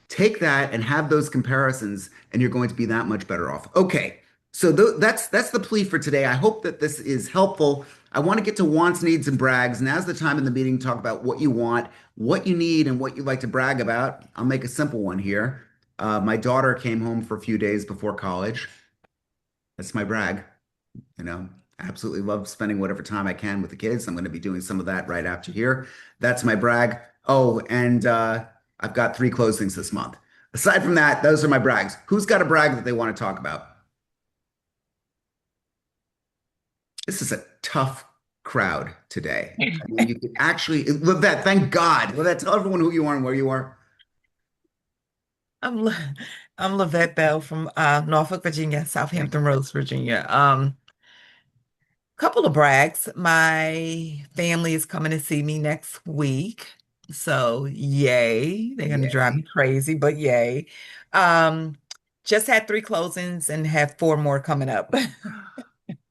Take that and have those comparisons, and you're going to be that much better off. Okay, so that's the plea for today. I hope that this is helpful. I want to get to wants, needs, and brags. Now's the time in the meeting to talk about what you want, what you need, and what you like to brag about. I'll make a simple one here. My daughter came home for a few days before college. That's my brag. Absolutely love spending whatever time I can with the kids. I'm going to be doing some of that right after here. That's my brag. Oh, and I've got 3 closings this month. Aside from that, those are my brags. Who's got a brag that they want to talk about? This is a tough crowd today. I mean, you could actually, Livette, thank God. Livette, tell everyone who you are and where you are. I'm Le- I'm Lavette Bell from Norfolk, Virginia, Southampton Roads, Virginia. Couple of brags. My family is coming to see me next week. So yay. They're gonna drive me crazy, but yay. Um, just had 3 closings and have 4 more coming up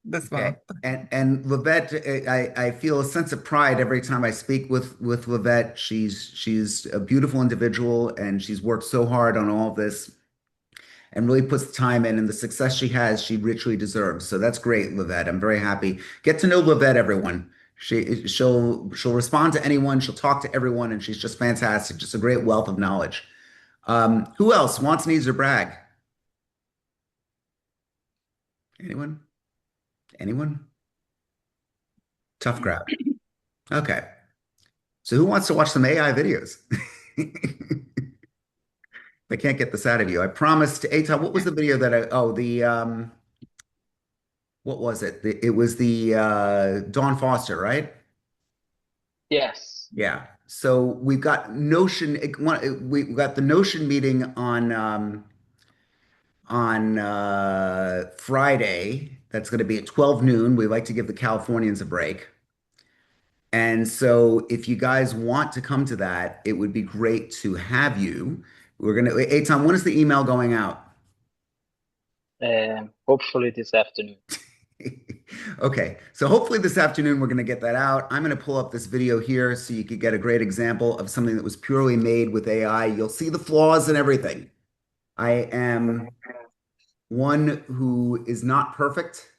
this Okay. month. And Livette, I feel a sense of pride every time I speak with Livette. She's a beautiful individual and she's worked so hard on all of this and really puts the time in, and the success she has, she richly deserves. So that's great, Livette. I'm very happy. Get to know Livette, everyone. She'll respond to anyone, she'll talk to everyone, and she's just fantastic, just a great wealth of knowledge. Who else wants, needs, or brag? Anyone? Anyone? Tough crowd. Okay. So who wants to watch some AI videos? I can't get this out of you. I promised Aton, what was the video that what was it? It was the Dawn Foster, right? Yes. Yeah. So we've got Notion. We've got the Notion meeting on Friday. That's going to be at 12 noon. We like to give the Californians a break. And so if you guys want to come to that, it would be great to have you. We're gonna, Eitan, when is the email going out? Hopefully this afternoon. Okay, so hopefully this afternoon we're going to get that out. I'm going to pull up this video here so you could get a great example of something that was purely made with AI. You'll see the flaws and everything. I am one who is not perfect,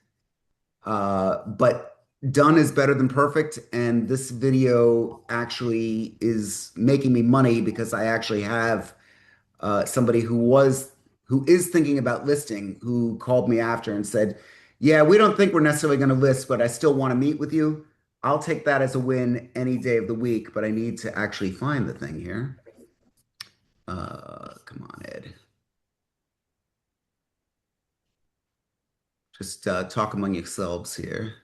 but done is better than perfect. And this video actually is making me money because I actually have somebody who is thinking about listing who called me after and said, yeah, we don't think we're necessarily going to list, but I still want to meet with you. I'll take that as a win any day of the week, but I need to actually find the thing here. Come on, Ed. Just talk among yourselves here.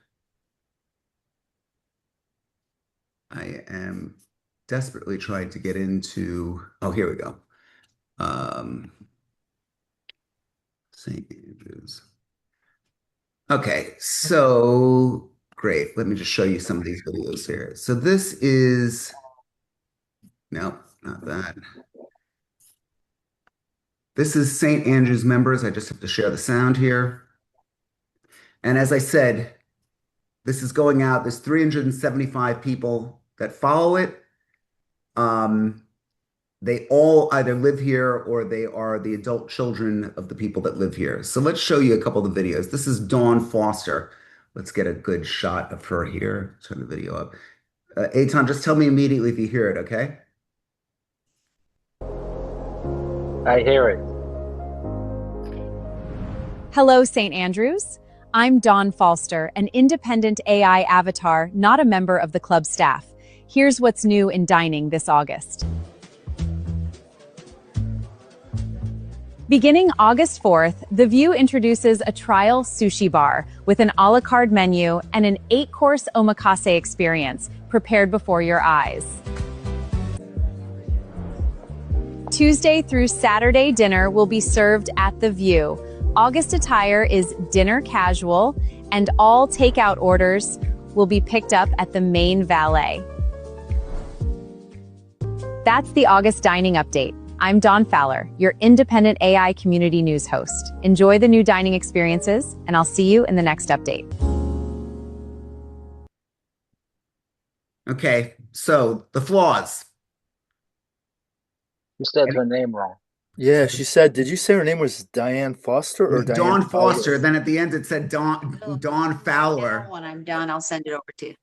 I am desperately trying to get into, oh, here we go. St. Andrews. Okay, so great. Let me just show you some of these videos here. So this is, no, not that. This is St. Andrews members. I just have to share the sound here. And as I said, this is going out. There's 375 people that follow it. they all either live here or they are the adult children of the people that live here. So let's show you a couple of the videos. This is Dawn Foster. Let's get a good shot of her here. Turn the video up. Eitan, just tell me immediately if you hear it, okay? I hear it. Hello, St. Andrews. I'm Dawn Foster, an independent AI avatar, not a member of the club staff. Here's what's new in dining this August. Beginning August 4th, The View introduces a trial sushi bar with an a la carte menu and an 8-course omakase experience prepared before your eyes. Tuesday through Saturday dinner will be served at The View. August attire is dinner casual, and all takeout orders will be picked up at the main valet. That's the August dining update. I'm Dawn Fowler, your independent AI community news host. Enjoy the new dining experiences, and I'll see you in the next update. Okay, so the flaws. You said her name wrong. Yeah, she said, did you say her name was Diane Foster or Diane Dawn Foster. Fowler? Then at the end it said Dawn Fowler. When I'm done, I'll send it over to you.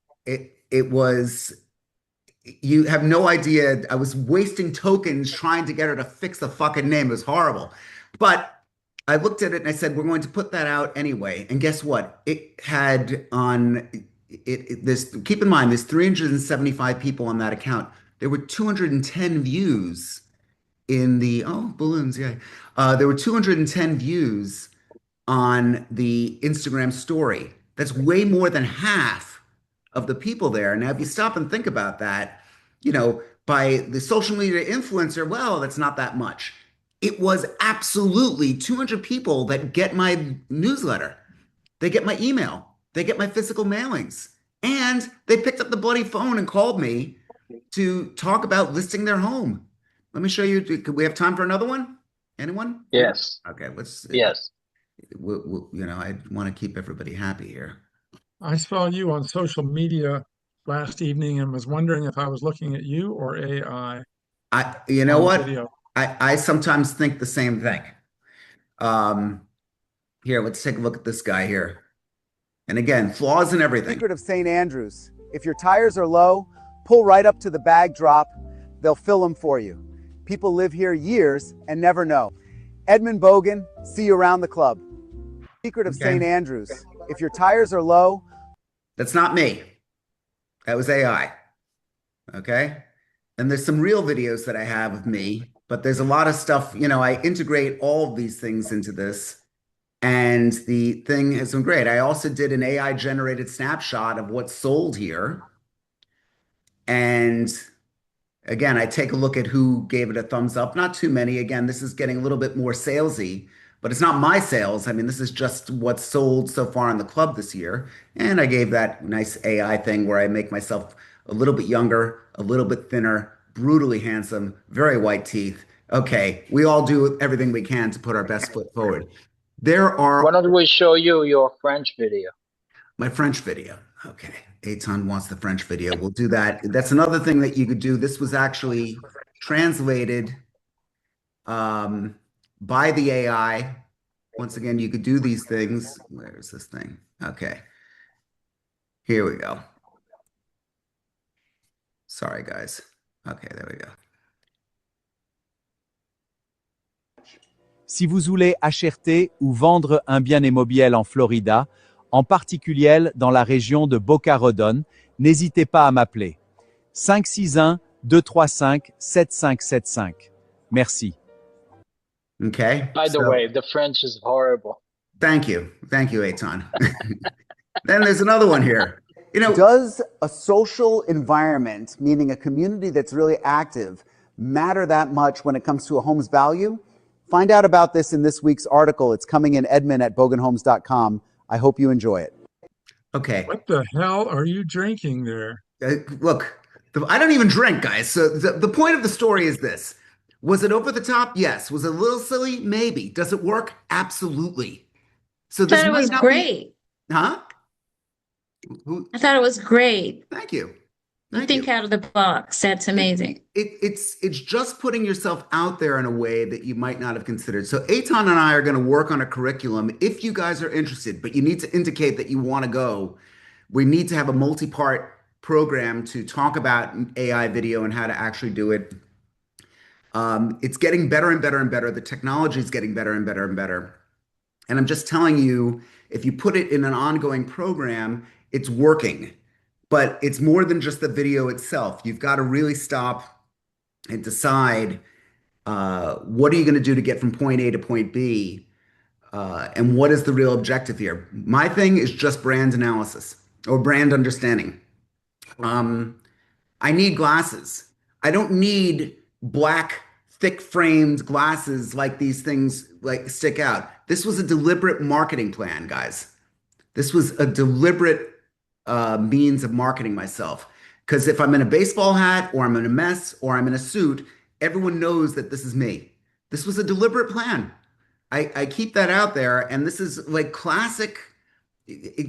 It was, you have no idea. I was wasting tokens trying to get her to fix the fucking name. It was horrible. But I looked at it and I said, we're going to put that out anyway. And guess what? It had on this, keep in mind, there's 375 people on that account. There were 210 views in the, oh, balloons, yeah. There were 210 views on the Instagram story. That's way more than half of the people there. Now, if you stop and think about that, you know, by the social media influencer, well, that's not that much. It was absolutely 200 people that get my newsletter. They get my email. They get my physical mailings. And they picked up the bloody phone and called me to talk about listing their home. Let me show you. Could we have time for another one? Anyone? Yes. Okay, let's. Yes. You know, I want to keep everybody happy here. I saw you on social media last evening and was wondering if I was looking at you or AI You know on what? video. I sometimes think the same thing. Here, let's take a look at this guy here. And again, flaws in everything. Secret of St. Andrews. If your tires are low, pull right up to the bag drop. They'll fill them for you. People live here years and never know. Edmund Bogen, see you around the club. Secret of St. Andrews. If your tires are low. That's not me. That was AI. Okay. And there's some real videos that I have of me, but there's a lot of stuff, you know, I integrate all of these things into this. And the thing has been great. I also did an AI generated snapshot of what's sold here. And again, I take a look at who gave it a thumbs up. Not too many. Again, this is getting a little bit more salesy, but it's not my sales. I mean, this is just what's sold so far in the club this year. And I gave that nice AI thing where I make myself a little bit younger, a little bit thinner, brutally handsome, very white teeth. Okay, we all do everything we can to put our best foot forward. There are. Why don't we show you your French video? My French video. Okay. Eitan wants the French video. We'll do that. That's another thing that you could do. This was actually translated by the AI. Once again, you could do these things. Where is this thing? Okay. Here we go. Sorry, guys. Okay, there we go. Si vous voulez acheter ou vendre un bien immobilier en Florida, en particulier dans la région de Boca Raton, n'hésitez pas à m'appeler. 561-235-7575. Merci. Okay. By the way, the French is horrible. Thank you. Thank you, Eitan. Then there's another one here. You know, does a social environment, meaning a community that's really active, matter that much when it comes to a home's value? Find out about this in this week's article. It's coming in Edmund at bogenhomes.com. I hope you enjoy it. Okay. What the hell are you drinking there? Look, I don't even drink, guys. So the point of the story is this. Was it over the top? Yes. Was it a little silly? Maybe. Does it work? Absolutely. So I thought it was great. Huh? I thought it was great. Thank you. You Thank think you. out of the box. That's amazing. It's just putting yourself out there in a way that you might not have considered. So Eitan and I are going to work on a curriculum if you guys are interested, but you need to indicate that you want to go. We need to have a multi-part program to talk about AI video and how to actually do it. It's getting better and better and better. The technology is getting better and better and better. And I'm just telling you, if you put it in an ongoing program, it's working. But it's more than just the video itself. You've got to really stop and decide what are you going to do to get from point A to point B, and what is the real objective here. My thing is just brand analysis or brand understanding. Um, I need glasses. I don't need black, thick framed glasses like these things like stick out. This was a deliberate marketing plan, guys. This was a deliberate means of marketing myself. Because if I'm in a baseball hat or I'm in a mess or I'm in a suit, everyone knows that this is me. This was a deliberate plan. I keep that out there, and this is like classic, the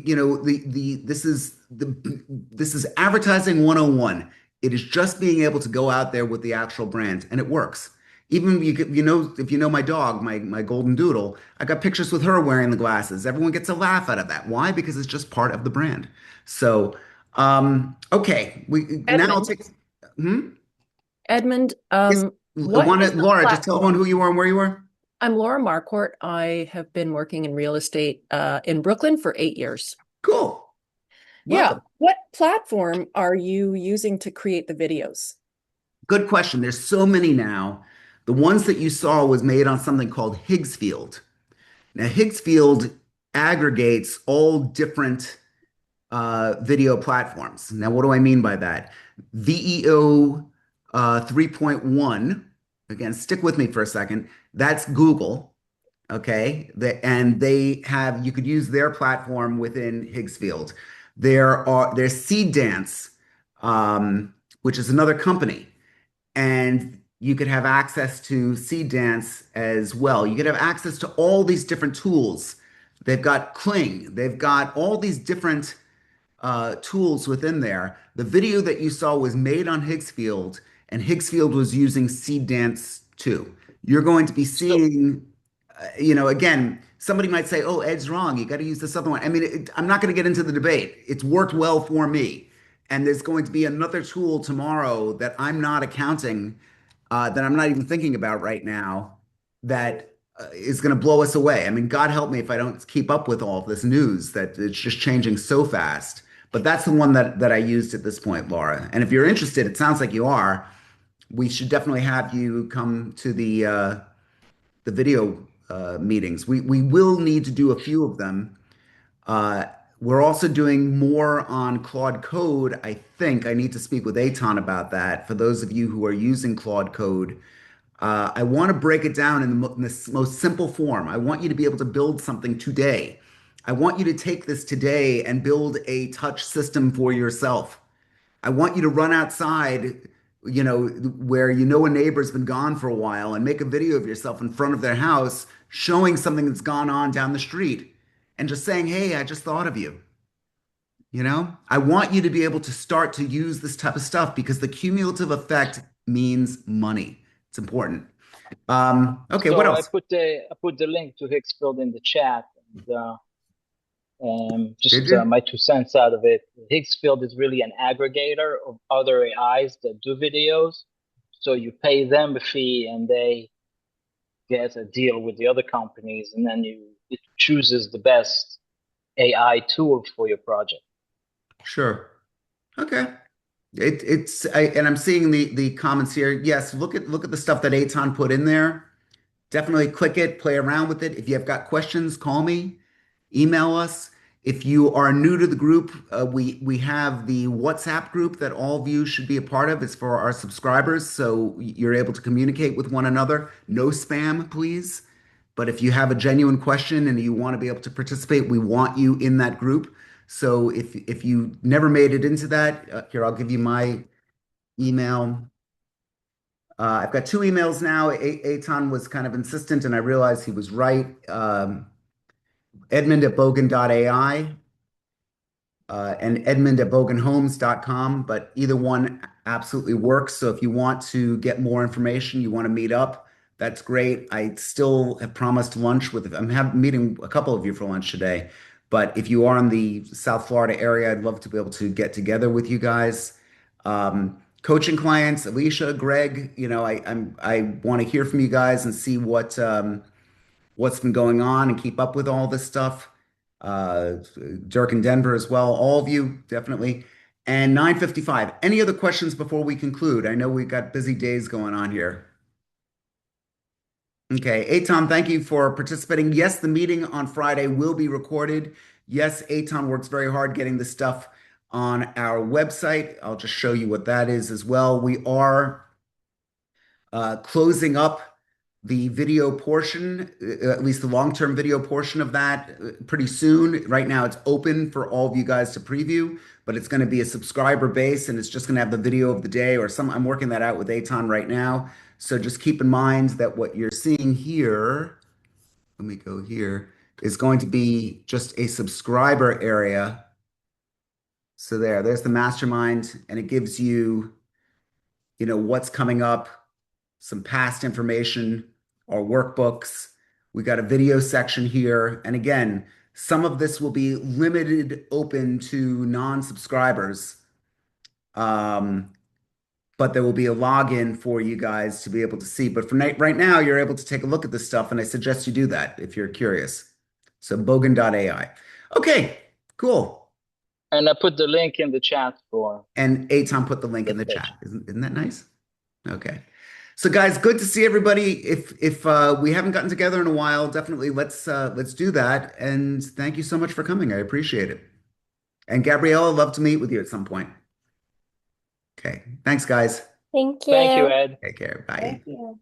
this is advertising 101. It is just being able to go out there with the actual brand, and it works. Even if you know my dog, my golden doodle, I got pictures with her wearing the glasses. Everyone gets a laugh out of that. Why? Because it's just part of the brand. So, okay, we now I'll Edmund, take. Hmm? Edmund, Yes, what is the Laura, just tell everyone platform? who you are and where you are. I'm Laura Marquardt. I have been working in real estate in Brooklyn for 8 years. Cool. Yeah. Welcome. What platform are you using to create the videos? Good question. There's so many now. The ones that you saw was made on something called Higgsfield. Now, Higgsfield aggregates all different video platforms. Now, what do I mean by that? VEO 3.1, again, stick with me for a second. That's Google, okay? And they have, you could use their platform within Higgsfield. There's Seed Dance, which is another company, and you could have access to Seed Dance as well. You could have access to all these different tools. They've got Kling, they've got all these different tools within there. The video that you saw was made on Higgsfield, and Higgsfield was using Seed Dance too. You're going to be So, seeing, again, somebody might say, "Oh, Ed's wrong. You got to use this other one." I mean, I'm not going to get into the debate. It's worked well for me, and there's going to be another tool tomorrow that I'm not accounting, that I'm not even thinking about right now, that is going to blow us away. I mean, God help me if I don't keep up with all of this news that it's just changing so fast. But that's the one that I used at this point, Laura. And if you're interested, it sounds like you are. We should definitely have you come to the video meetings. We will need to do a few of them. Uh, we're also doing more on Claude Code. I think I need to speak with Aton about that. For those of you who are using Claude Code, I want to break it down in the most simple form. I want you to be able to build something today. I want you to take this today and build a touch system for yourself. I want you to run outside, where a neighbor's been gone for a while and make a video of yourself in front of their house showing something that's gone on down the street and just saying, "Hey, I just thought of you." I want you to be able to start to use this type of stuff because the cumulative effect means money. It's important. Okay, what So I else? put the link to Higgsfield in the chat, and Did just you? my 2 cents out of it. Higgsfield is really an aggregator of other AIs that do videos. So you pay them a fee, and they get a deal with the other companies, and then it chooses the best AI tool for your project. Sure. Okay. And I'm seeing the comments here. Yes, look at the stuff that Aton put in there. Definitely click it, play around with it. If you have got questions, call me, email us. If you are new to the group, we have the WhatsApp group that all of you should be a part of. It's for our subscribers, so you're able to communicate with one another. No spam, please. But if you have a genuine question and you want to be able to participate, we want you in that group. So if you never made it into that, here, I'll give you my email. I've got two emails now. Aton was kind of insistent, and I realized he was right. Edmund at Bogen.ai. and edmund@bogenhomes.com, but either one absolutely works. So if you want to get more information, you want to meet up, that's great. I still have promised lunch with, meeting a couple of you for lunch today, but if you are in the South Florida area, I'd love to be able to get together with you guys. Coaching clients, Alicia, Greg, I want to hear from you guys and see what's been going on and keep up with all this stuff. Uh, Dirk in Denver as well, all of you, definitely. And 9:55. Any other questions before we conclude? I know we've got busy days going on here. Okay, Eitan, thank you for participating. Yes, the meeting on Friday will be recorded. Yes, Eitan works very hard getting the stuff on our website. I'll just show you what that is as well. We are closing up the video portion, at least the long-term video portion of that, pretty soon. Right now, it's open for all of you guys to preview, but it's going to be a subscriber base, and it's just going to have the video of the day or some. I'm working that out with Eitan right now. So just keep in mind that what you're seeing here, let me go here, is going to be just a subscriber area. So there's the mastermind, and it gives you, what's coming up, some past information, our workbooks. We got a video section here. And again, some of this will be limited open to non-subscribers. But there will be a login for you guys to be able to see. But for right now, you're able to take a look at this stuff, and I suggest you do that if you're curious. So bogen.ai. Okay, cool. And I put the link in the chat for. And Eitan put the link in the chat. Isn't that nice? Okay. So guys, good to see everybody. If we haven't gotten together in a while, definitely let's do that. And thank you so much for coming. I appreciate it. And Gabriella, love to meet with you at some point. Okay. Thanks, guys. Thank you. Thank you, Ed. Take care. Bye. Thank you.